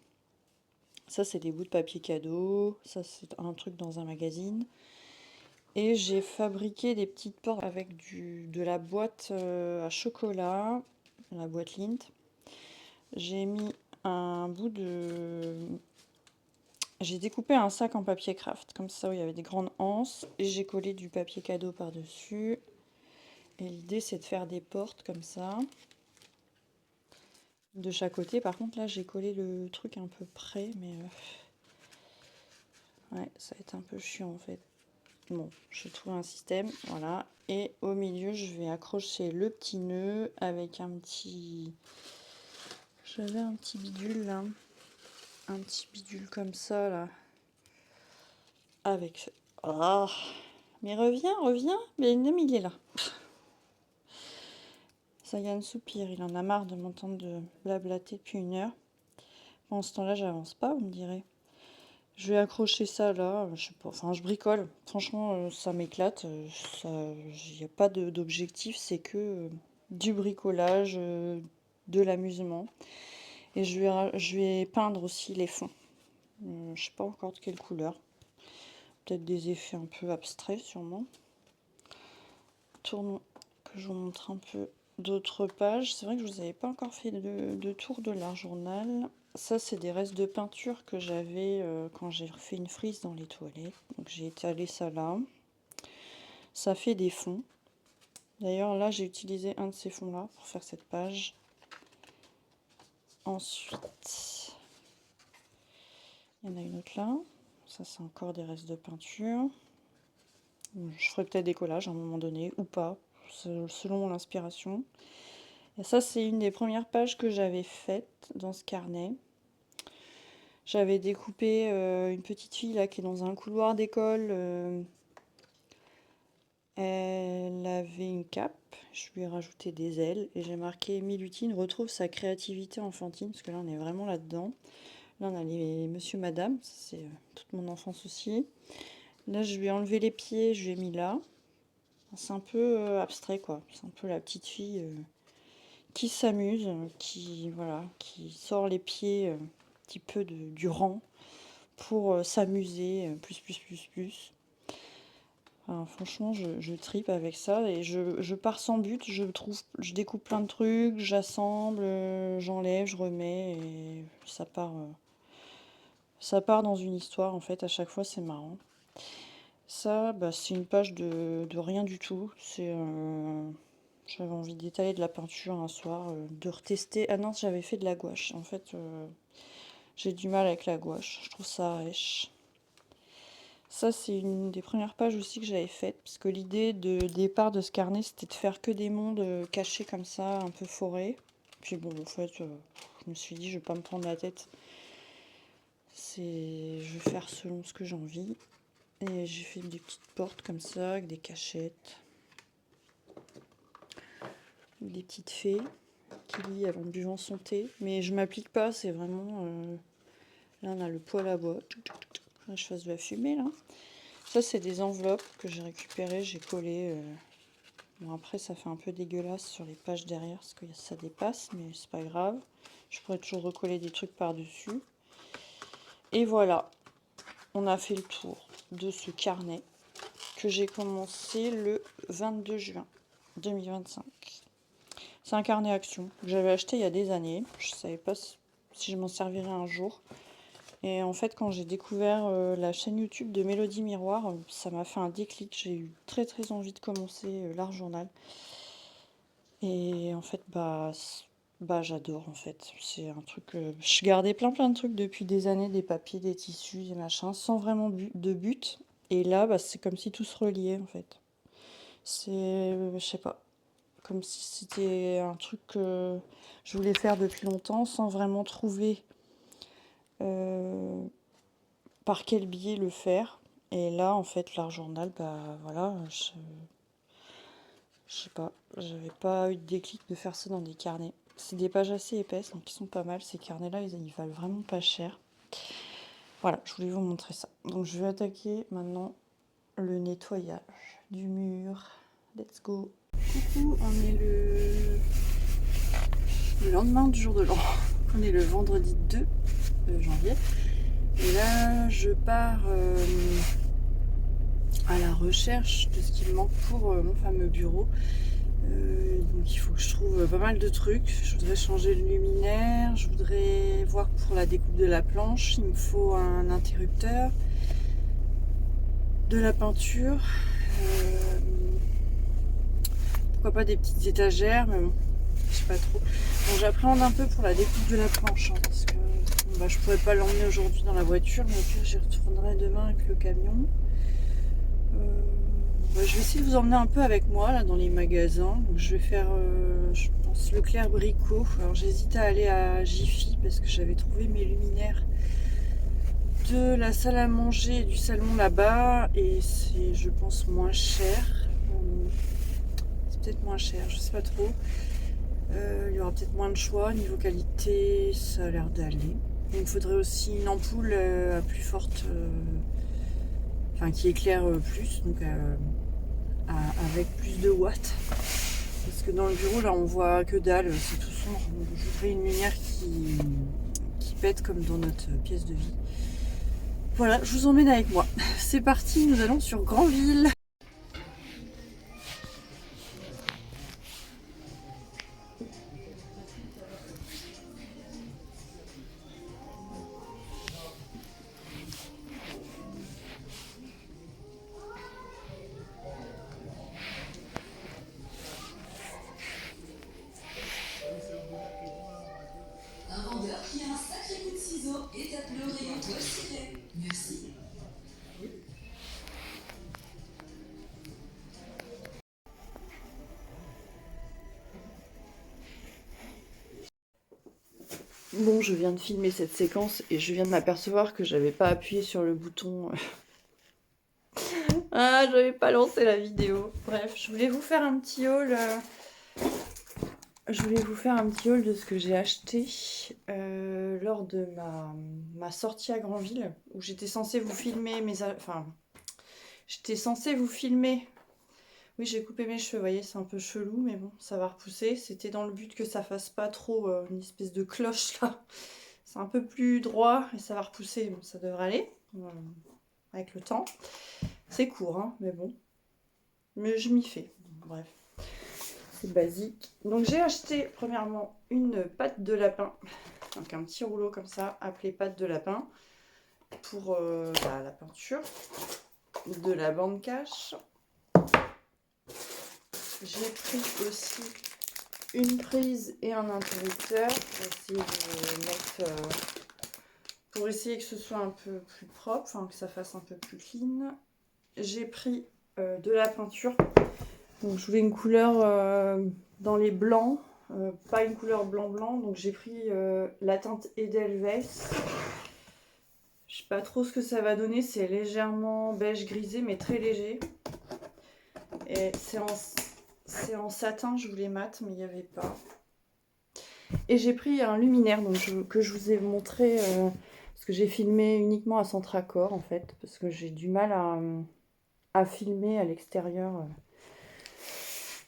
Ça, c'est des bouts de papier cadeau. Ça, c'est un truc dans un magazine. Et j'ai fabriqué des petites portes avec de la boîte à chocolat, la boîte Lindt. J'ai mis un bout de... J'ai découpé un sac en papier craft, comme ça, où il y avait des grandes anses. Et j'ai collé du papier cadeau par-dessus. Et l'idée, c'est de faire des portes comme ça. De chaque côté. Par contre, là, j'ai collé le truc un peu près, mais ouais, ça va être un peu chiant en fait. Bon, j'ai trouvé un système, voilà. Et au milieu, je vais accrocher le petit nœud avec un petit... J'avais un petit bidule là. Un petit bidule comme ça là. Avec... Ah, mais reviens. Mais non, il est là. Sayan soupire, il en a marre de m'entendre de blablater depuis 1 heure. Pendant ce temps-là, j'avance pas, vous me direz. Je vais accrocher ça là, je sais pas, enfin je bricole. Franchement, ça m'éclate. Il n'y a pas d'objectif, c'est que du bricolage, de l'amusement. Et je vais peindre aussi les fonds. Je sais pas encore de quelle couleur. Peut-être des effets un peu abstraits sûrement. Tournons, que je vous montre un peu d'autres pages. C'est vrai que je vous avais pas encore fait de tour de l'art journal. Ça, c'est des restes de peinture que j'avais quand j'ai refait une frise dans les toilettes. Donc j'ai étalé ça là. Ça fait des fonds. D'ailleurs, là, j'ai utilisé un de ces fonds-là pour faire cette page. Ensuite, il y en a une autre là. Ça, c'est encore des restes de peinture. Je ferai peut-être des collages à un moment donné, ou pas, selon l'inspiration. Et ça, c'est une des premières pages que j'avais faites dans ce carnet. J'avais découpé une petite fille là qui est dans un couloir d'école. Elle avait une cape, je lui ai rajouté des ailes et j'ai marqué Milutine retrouve sa créativité enfantine, parce que là on est vraiment là-dedans. Là, on a les monsieur, madame. C'est toute mon enfance aussi. Là, je lui ai enlevé les pieds, je lui ai mis là. C'est un peu abstrait, quoi. C'est un peu la petite fille qui s'amuse, voilà, qui sort les pieds un petit peu du rang pour s'amuser, plus. Enfin, franchement, je tripe avec ça et je pars sans but. Je découpe plein de trucs, j'assemble, j'enlève, je remets et ça part dans une histoire en fait. À chaque fois, c'est marrant. Ça, bah, c'est une page de rien du tout. J'avais envie d'étaler de la peinture un soir, de retester. Ah non, j'avais fait de la gouache. En fait, j'ai du mal avec la gouache. Je trouve ça rêche. Ça, c'est une des premières pages aussi que j'avais faites, parce que l'idée de départ de ce carnet, c'était de faire que des mondes cachés comme ça, un peu forêt. Puis bon, en fait, je me suis dit, je vais pas me prendre la tête. Je vais faire selon ce que j'ai envie. Et j'ai fait des petites portes comme ça, avec des cachettes. Des petites fées qui lit avant buvant son thé. Mais je m'applique pas, c'est vraiment... Là, on a le poêle à bois. Là, je fasse de la fumée, là. Ça, c'est des enveloppes que j'ai récupérées, j'ai collé. Bon, après, ça fait un peu dégueulasse sur les pages derrière, parce que ça dépasse, mais c'est pas grave. Je pourrais toujours recoller des trucs par-dessus. Et voilà, on a fait le tour de ce carnet que j'ai commencé le 22 juin 2025. C'est un carnet action que j'avais acheté il y a des années. Je savais pas si je m'en servirais un jour. Et en fait, quand j'ai découvert la chaîne YouTube de Mélodie Miroir, ça m'a fait un déclic. J'ai eu très envie de commencer l'art journal. Et en fait, bah j'adore en fait. C'est un truc. Je gardais plein de trucs depuis des années, des papiers, des tissus, des machins, sans vraiment de but. Et là, bah, c'est comme si tout se reliait en fait. Je sais pas, comme si c'était un truc que je voulais faire depuis longtemps, sans vraiment trouver par quel biais le faire. Et là, en fait, l'art journal, bah voilà, je sais pas, j'avais pas eu de déclic de faire ça dans des carnets. C'est des pages assez épaisses, donc ils sont pas mal. Ces carnets-là, ils valent vraiment pas cher. Voilà, je voulais vous montrer ça. Donc je vais attaquer maintenant le nettoyage du mur. Let's go. Coucou, on est le lendemain du jour de l'an. On est le vendredi 2 janvier. Et là, je pars à la recherche de ce qu'il me manque pour mon fameux bureau. Donc il faut que je trouve pas mal de trucs. Je voudrais changer le luminaire, je voudrais voir pour la découpe de la planche. Il me faut un interrupteur, de la peinture, pourquoi pas des petites étagères, mais bon, je sais pas trop. Donc j'appréhende un peu pour la découpe de la planche, hein, parce que bon, bah, je pourrais pas l'emmener aujourd'hui dans la voiture, mais au pire j'y retournerai demain avec le camion. Bah, je vais essayer de vous emmener un peu avec moi là dans les magasins. Donc, je vais faire, je pense, Leclerc Brico. Alors j'hésite à aller à Jiffy parce que j'avais trouvé mes luminaires de la salle à manger et du salon là-bas et c'est, je pense, moins cher. C'est peut-être moins cher, je sais pas trop. Il y aura peut-être moins de choix. Niveau qualité, ça a l'air d'aller. Il me faudrait aussi une ampoule à plus forte, enfin qui éclaire plus, donc avec plus de watts. Parce que dans le bureau, là, on voit que dalle, c'est tout sombre. Donc, je voudrais une lumière qui pète comme dans notre pièce de vie. Voilà, je vous emmène avec moi. C'est parti, nous allons sur Granville. Un vendeur qui a un sacré coup de ciseau et tape le rayon toile cirée. Merci. Bon, je viens de filmer cette séquence et je viens de m'apercevoir que j'avais pas appuyé sur le bouton. Ah, j'avais pas lancé la vidéo. Bref, je voulais vous faire un petit haul Je voulais vous faire un petit haul de ce que j'ai acheté lors de ma sortie à Granville, où j'étais censée vous filmer j'étais censée vous filmer. Oui, j'ai coupé mes cheveux, vous voyez, c'est un peu chelou, mais bon, ça va repousser. C'était dans le but que ça fasse pas trop une espèce de cloche là. C'est un peu plus droit et ça va repousser, bon, ça devrait aller avec le temps. C'est court, hein, mais bon. Mais je m'y fais. Bref, c'est basique. Donc j'ai acheté premièrement une pâte de lapin. Donc un petit rouleau comme ça, appelé pâte de lapin, pour la peinture. De la bande cache. J'ai pris aussi une prise et un interrupteur pour essayer que ce soit un peu plus propre, enfin que ça fasse un peu plus clean. J'ai pris de la peinture. Donc je voulais une couleur dans les blancs, pas une couleur blanc-blanc. Donc j'ai pris la teinte Edelweiss. Je sais pas trop ce que ça va donner, c'est légèrement beige grisé mais très léger. Et c'est en satin, je voulais mat mais il n'y avait pas. Et j'ai pris un luminaire que je vous ai montré, parce que j'ai filmé uniquement à Centracor en fait, parce que j'ai du mal à filmer à l'extérieur.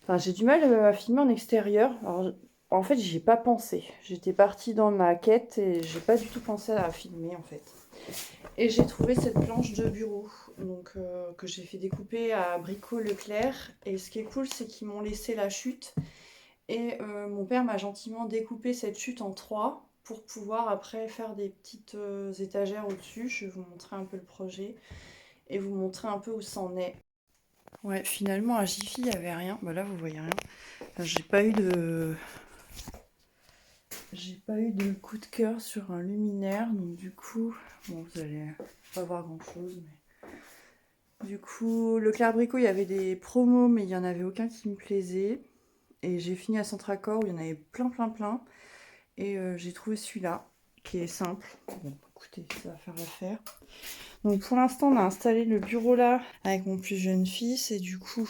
Enfin, j'ai du mal à filmer en extérieur. Alors, en fait, j'y ai pas pensé. J'étais partie dans ma quête et j'ai pas du tout pensé à filmer en fait. Et j'ai trouvé cette planche de bureau donc, que j'ai fait découper à Brico Leclerc. Et ce qui est cool, c'est qu'ils m'ont laissé la chute. Et mon père m'a gentiment découpé cette chute en 3 pour pouvoir après faire des petites étagères au-dessus. Je vais vous montrer un peu le projet et vous montrer un peu où ça en est. Ouais, finalement à Jiffy, il n'y avait rien. Bah là, vous voyez rien. Enfin, j'ai pas eu de coup de cœur sur un luminaire. Donc du coup, bon, vous allez pas voir grand-chose. Mais... Du coup, Leclerc Brico, il y avait des promos, mais il n'y en avait aucun qui me plaisait. Et j'ai fini à Centracor où il y en avait plein, plein, plein. Et j'ai trouvé celui-là, qui est simple. Bon, écoutez, ça va faire l'affaire. Donc pour l'instant, on a installé le bureau là avec mon plus jeune fils. Et du coup,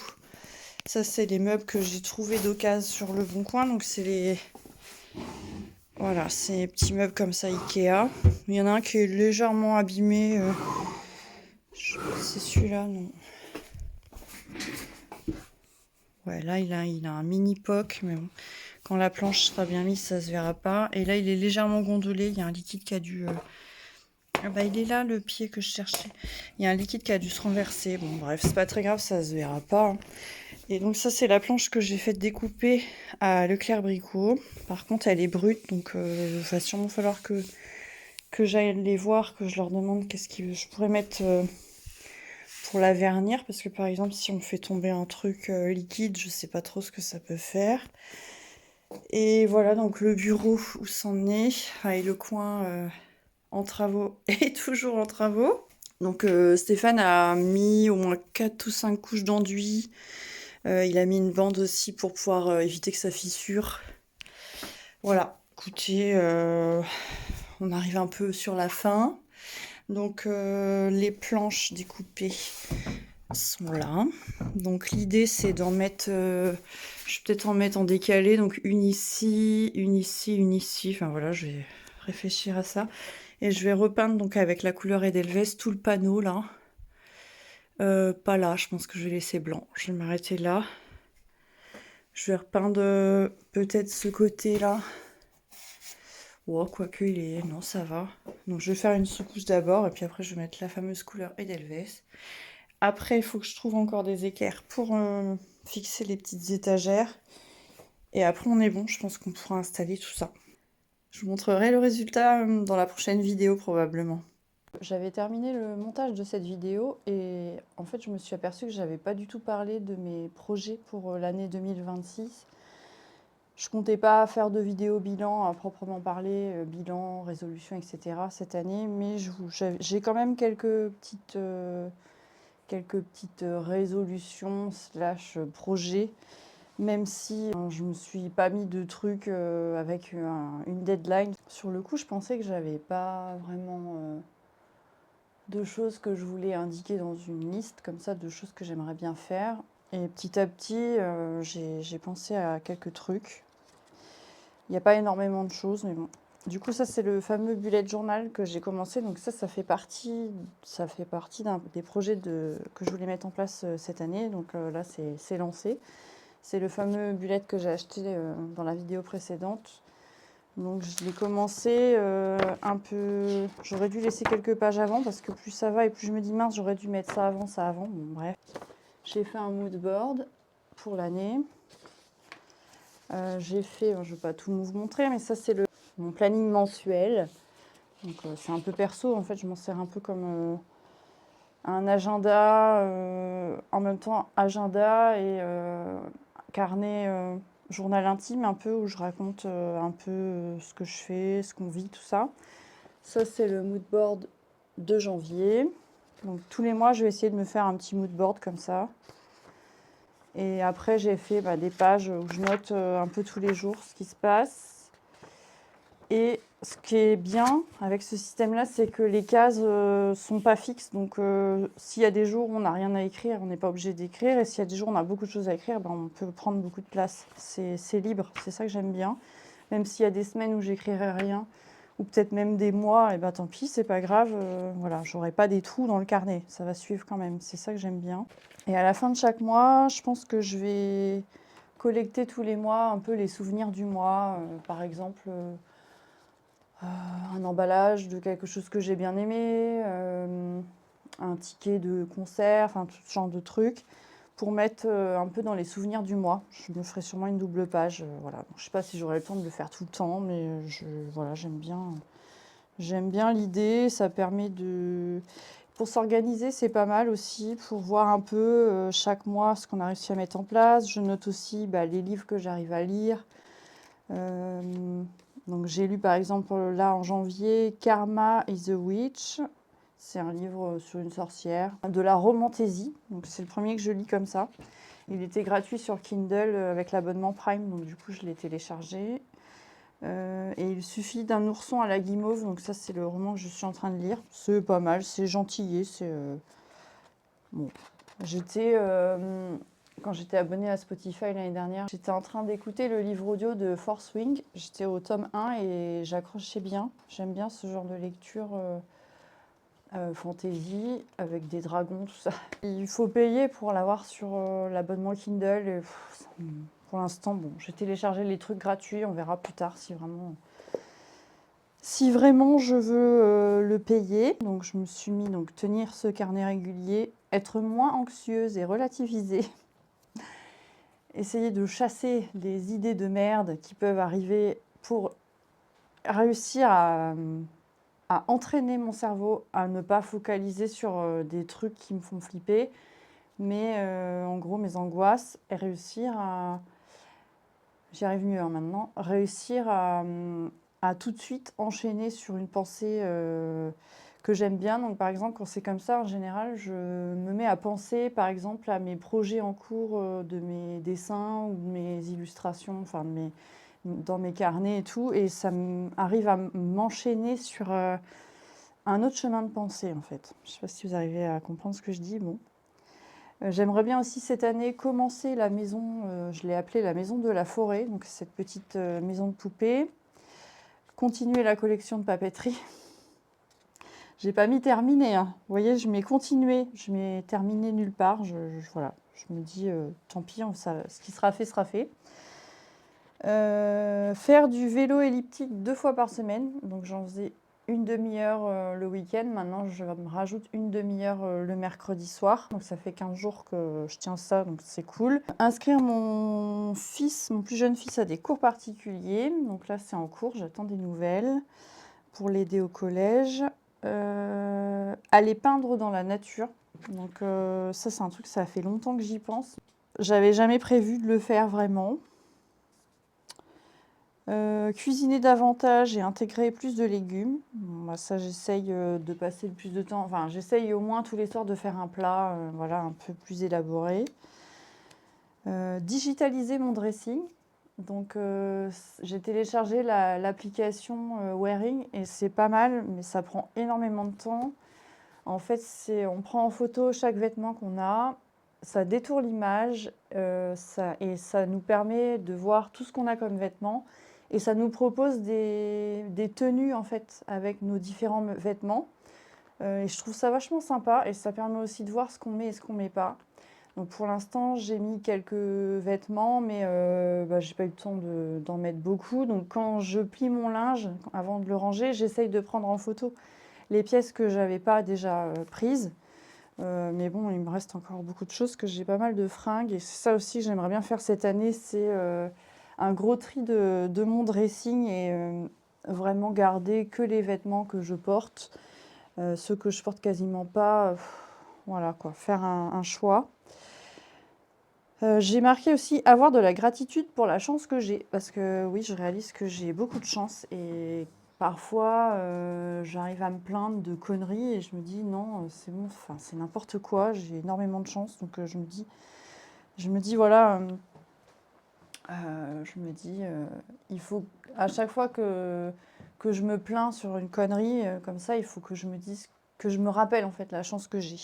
ça, c'est les meubles que j'ai trouvés d'occasion sur le Bon Coin. Donc c'est les... Voilà, c'est des petits meubles comme ça Ikea. Il y en a un qui est légèrement abîmé. C'est celui-là, non. Ouais, là, il a un mini poc, mais bon. Quand la planche sera bien mise, ça se verra pas. Et là, il est légèrement gondolé. Il y a un liquide qui a dû... Ah bah, il est là, le pied que je cherchais. Il y a un liquide qui a dû se renverser. Bon, bref, c'est pas très grave, ça se verra pas, hein. Et donc ça, c'est la planche que j'ai fait découper à Leclerc Brico. Par contre, elle est brute, donc il va sûrement falloir que j'aille les voir, que je leur demande qu'est-ce que je pourrais mettre pour la vernir. Parce que par exemple, si on fait tomber un truc liquide, je sais pas trop ce que ça peut faire. Et voilà, donc le bureau où c'en est. Ah, et le coin en travaux est toujours en travaux. Donc Stéphane a mis au moins 4 ou 5 couches d'enduit. Il a mis une bande aussi pour pouvoir éviter que ça fissure. Voilà, écoutez, on arrive un peu sur la fin. Donc les planches découpées sont là. Donc l'idée c'est d'en mettre, je vais peut-être en mettre en décalé, donc une ici, une ici, une ici. Enfin voilà, je vais réfléchir à ça. Et je vais repeindre donc avec la couleur Edelweiss tout le panneau là. Pas là, je pense que je vais laisser blanc. Je vais m'arrêter là. Je vais repeindre peut-être ce côté-là. Oh, quoique il est... Non, ça va. Donc je vais faire une sous-couche d'abord et puis après je vais mettre la fameuse couleur Edelweiss. Après, il faut que je trouve encore des équerres pour fixer les petites étagères. Et après, on est bon. Je pense qu'on pourra installer tout ça. Je vous montrerai le résultat dans la prochaine vidéo probablement. J'avais terminé le montage de cette vidéo et en fait je me suis aperçue que j'avais pas du tout parlé de mes projets pour l'année 2026. Je comptais pas faire de vidéo bilan à proprement parler, bilan, résolution, etc. cette année, mais j'ai quand même quelques petites résolutions slash projets, même si je me suis pas mis de trucs avec une deadline. Sur le coup, je pensais que j'avais pas vraiment de choses que je voulais indiquer dans une liste, comme ça, de choses que j'aimerais bien faire. Et petit à petit, j'ai pensé à quelques trucs. Il n'y a pas énormément de choses, mais bon. Du coup, ça, c'est le fameux bullet journal que j'ai commencé. Donc ça fait partie des projets que je voulais mettre en place cette année. Donc là, c'est lancé. C'est le fameux bullet que j'ai acheté dans la vidéo précédente. Donc je l'ai commencé un peu... J'aurais dû laisser quelques pages avant parce que plus ça va et plus je me dis mince, j'aurais dû mettre ça avant, ça avant. Bon, bref. J'ai fait un mood board pour l'année. J'ai fait, je ne vais pas tout vous montrer, mais ça c'est mon planning mensuel. Donc c'est un peu perso, en fait, je m'en sers un peu comme un agenda, en même temps agenda et carnet, journal intime un peu, où je raconte un peu ce que je fais, ce qu'on vit, tout ça. Ça c'est le mood board de janvier. Donc tous les mois, je vais essayer de me faire un petit mood board comme ça. Et après, j'ai fait des pages où je note un peu tous les jours ce qui se passe. Et ce qui est bien avec ce système-là, c'est que les cases sont pas fixes. Donc, s'il y a des jours où on n'a rien à écrire, on n'est pas obligé d'écrire. Et s'il y a des jours où on a beaucoup de choses à écrire, on peut prendre beaucoup de place. C'est libre, c'est ça que j'aime bien. Même s'il y a des semaines où j'écrirai rien, ou peut-être même des mois, et tant pis, c'est pas grave. Voilà, j'aurai pas des trous dans le carnet. Ça va suivre quand même. C'est ça que j'aime bien. Et à la fin de chaque mois, je pense que je vais collecter tous les mois un peu les souvenirs du mois. Par exemple, un emballage de quelque chose que j'ai bien aimé, un ticket de concert, enfin tout ce genre de trucs, pour mettre un peu dans les souvenirs du mois. Je me ferai sûrement une double page. Voilà. Bon, je ne sais pas si j'aurai le temps de le faire tout le temps, mais voilà, j'aime bien l'idée. Ça permet de... Pour s'organiser, c'est pas mal aussi, pour voir un peu chaque mois ce qu'on a réussi à mettre en place. Je note aussi les livres que j'arrive à lire. Donc j'ai lu par exemple là en janvier Karma is a Witch. C'est un livre sur une sorcière. De la romantaisie. Donc c'est le premier que je lis comme ça. Il était gratuit sur Kindle avec l'abonnement Prime, donc du coup je l'ai téléchargé. Et il suffit d'un ourson à la guimauve, donc ça c'est le roman que je suis en train de lire. C'est pas mal, c'est gentillé, c'est... Bon. Quand j'étais abonnée à Spotify l'année dernière, j'étais en train d'écouter le livre audio de Force Wing. J'étais au tome 1 et j'accrochais bien. J'aime bien ce genre de lecture fantasy avec des dragons, tout ça. Il faut payer pour l'avoir sur l'abonnement Kindle. Et, pour l'instant, bon, j'ai téléchargé les trucs gratuits. On verra plus tard si vraiment je veux le payer. Donc je me suis mis tenir ce carnet régulier, être moins anxieuse et relativiser. Essayer de chasser des idées de merde qui peuvent arriver pour réussir à entraîner mon cerveau à ne pas focaliser sur des trucs qui me font flipper, mais en gros mes angoisses, et réussir à... J'y arrive mieux maintenant. Réussir à tout de suite enchaîner sur une pensée que j'aime bien. Donc par exemple, quand c'est comme ça, en général, je me mets à penser par exemple à mes projets en cours de mes dessins ou de mes illustrations, enfin dans mes carnets et tout, et ça arrive à m'enchaîner sur un autre chemin de pensée en fait. Je ne sais pas si vous arrivez à comprendre ce que je dis. Bon. J'aimerais bien aussi cette année commencer la maison, je l'ai appelée la maison de la forêt, donc cette petite maison de poupée. Continuer la collection de papeterie. J'ai pas mis terminé, hein. Vous voyez, je mets continuer, je mets terminé nulle part. Voilà, je me dis tant pis, ce qui sera fait sera fait. Faire du vélo elliptique 2 fois par semaine, donc j'en faisais une demi-heure le week-end. Maintenant, je me rajoute une demi-heure le mercredi soir. Donc, ça fait 15 jours que je tiens ça, donc c'est cool. Inscrire mon plus jeune fils, à des cours particuliers. Donc là, c'est en cours, j'attends des nouvelles pour l'aider au collège. Aller peindre dans la nature. Donc ça, c'est un truc, ça fait longtemps que j'y pense. J'avais jamais prévu de le faire vraiment. Cuisiner davantage et intégrer plus de légumes. Bon, ça, j'essaye de passer le plus de temps. Enfin, j'essaye au moins tous les soirs de faire un plat voilà, un peu plus élaboré. Digitaliser mon dressing. Donc, j'ai téléchargé l'application Wearing et c'est pas mal, mais ça prend énormément de temps. En fait, on prend en photo chaque vêtement qu'on a, ça détourne l'image et ça nous permet de voir tout ce qu'on a comme vêtements. Et ça nous propose des tenues en fait avec nos différents vêtements. Et je trouve ça vachement sympa et ça permet aussi de voir ce qu'on met et ce qu'on met pas. Donc pour l'instant, j'ai mis quelques vêtements, mais j'ai pas eu le temps d'en mettre beaucoup. Donc quand je plie mon linge, avant de le ranger, j'essaye de prendre en photo les pièces que j'avais pas déjà prises. Mais bon, il me reste encore beaucoup de choses, que j'ai pas mal de fringues. Et c'est ça aussi que j'aimerais bien faire cette année, c'est un gros tri de mon dressing et vraiment garder que les vêtements que je porte. Ceux que je porte quasiment pas, voilà quoi, faire un choix. J'ai marqué aussi avoir de la gratitude pour la chance que j'ai, parce que oui, je réalise que j'ai beaucoup de chance et parfois j'arrive à me plaindre de conneries et je me dis non, c'est bon, enfin c'est n'importe quoi, j'ai énormément de chance, donc je me dis voilà, il faut à chaque fois que je me plains sur une connerie comme ça, il faut que je me dise, que je me rappelle en fait la chance que j'ai.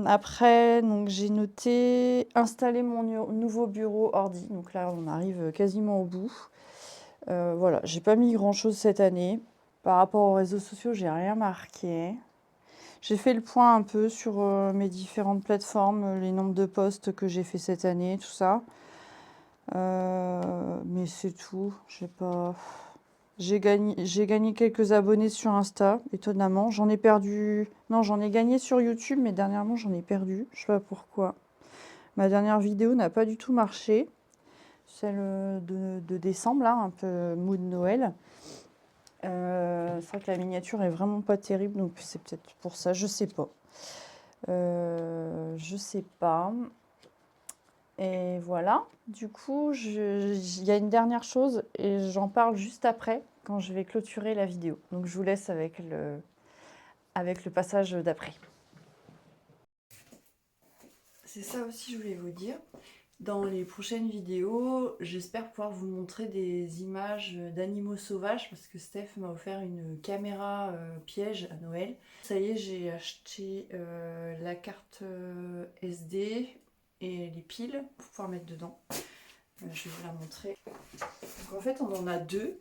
Après, donc j'ai noté installer mon nouveau bureau ordi. Donc là, on arrive quasiment au bout. Voilà, j'ai pas mis grand-chose cette année. Par rapport aux réseaux sociaux, j'ai rien marqué. J'ai fait le point un peu sur mes différentes plateformes, les nombres de posts que j'ai fait cette année, tout ça. Mais c'est tout. J'ai gagné quelques abonnés sur Insta, étonnamment. J'en ai perdu. Non, j'en ai gagné sur YouTube, mais dernièrement, j'en ai perdu. Je sais pas pourquoi. Ma dernière vidéo n'a pas du tout marché. Celle de décembre, là, un peu mood Noël. C'est vrai que la miniature est vraiment pas terrible, donc c'est peut-être pour ça, je sais pas. Je sais pas. Et voilà, du coup, il y a une dernière chose et j'en parle juste après, quand je vais clôturer la vidéo. Donc je vous laisse avec le passage d'après. C'est ça aussi, je voulais vous dire. Dans les prochaines vidéos, j'espère pouvoir vous montrer des images d'animaux sauvages parce que Steph m'a offert une caméra piège à Noël. Ça y est, j'ai acheté la carte SD et les piles pour pouvoir mettre dedans. Je vais vous la montrer. Donc en fait, on en a deux.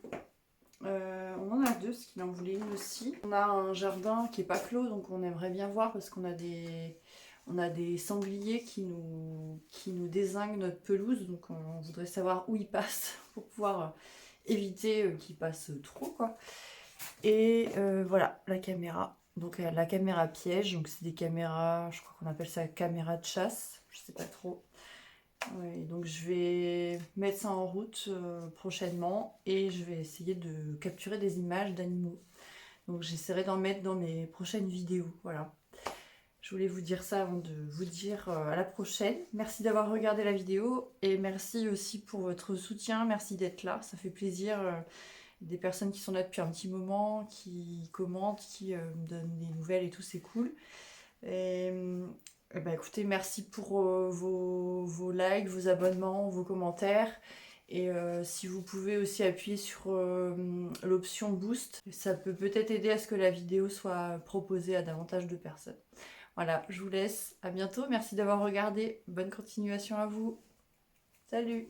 Parce qu'il en voulait une aussi. On a un jardin qui est pas clos, donc on aimerait bien voir parce qu'on a des sangliers qui nous dézinguent notre pelouse, donc on voudrait savoir où ils passent pour pouvoir éviter qu'ils passent trop, quoi. Et voilà, la caméra. Donc la caméra piège, donc c'est des caméras, je crois qu'on appelle ça caméra de chasse, je sais pas trop. Ouais, donc je vais mettre ça en route prochainement et je vais essayer de capturer des images d'animaux. Donc j'essaierai d'en mettre dans mes prochaines vidéos. Voilà. Je voulais vous dire ça avant de vous dire à la prochaine. Merci d'avoir regardé la vidéo et merci aussi pour votre soutien. Merci d'être là, ça fait plaisir. Des personnes qui sont là depuis un petit moment, qui commentent, qui me donnent des nouvelles et tout, c'est cool. Et, écoutez, merci pour vos likes, vos abonnements, vos commentaires. Et si vous pouvez aussi appuyer sur l'option boost, ça peut peut-être aider à ce que la vidéo soit proposée à davantage de personnes. Voilà, je vous laisse. À bientôt. Merci d'avoir regardé. Bonne continuation à vous. Salut!